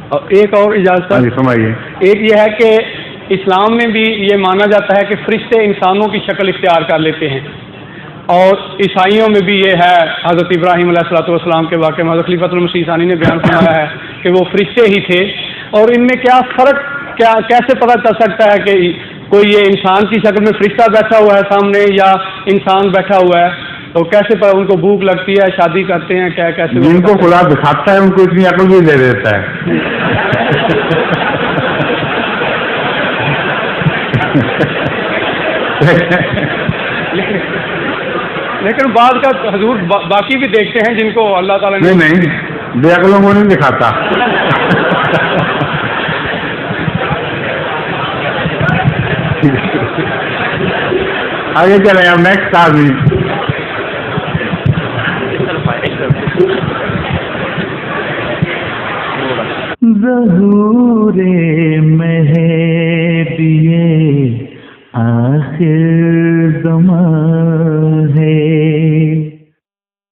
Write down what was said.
اور ایک اور اجازت فرمائیے. ایک یہ ہے کہ اسلام میں بھی یہ مانا جاتا ہے کہ فرشتے انسانوں کی شکل اختیار کر لیتے ہیں، اور عیسائیوں میں بھی یہ ہے، حضرت ابراہیم علیہ السلام کے واقعے میں حضرت خلیفۃ المسیح ثانی نے بیان فرمایا ہے کہ وہ فرشتے ہی تھے. اور ان میں کیا فرق، کیسے پتہ چل سکتا ہے کہ کوئی یہ انسان کی شکل میں فرشتہ بیٹھا ہوا ہے سامنے یا انسان بیٹھا ہوا ہے؟ تو کیسے ان کو بھوک لگتی ہے، شادی کرتے ہیں، کیا کیسے؟ جن کو خدا دکھاتا ہے ان کو اتنی عقل بھی دے دیتا ہے. لیکن بعض کا حضور باقی بھی دیکھتے ہیں جن کو اللہ تعالیٰ نے نہیں بے عقلوں کو نہیں دکھاتا. آگے چلیں اب نیکسٹ آدمی. ظہور مہدی آخر زمان ہے،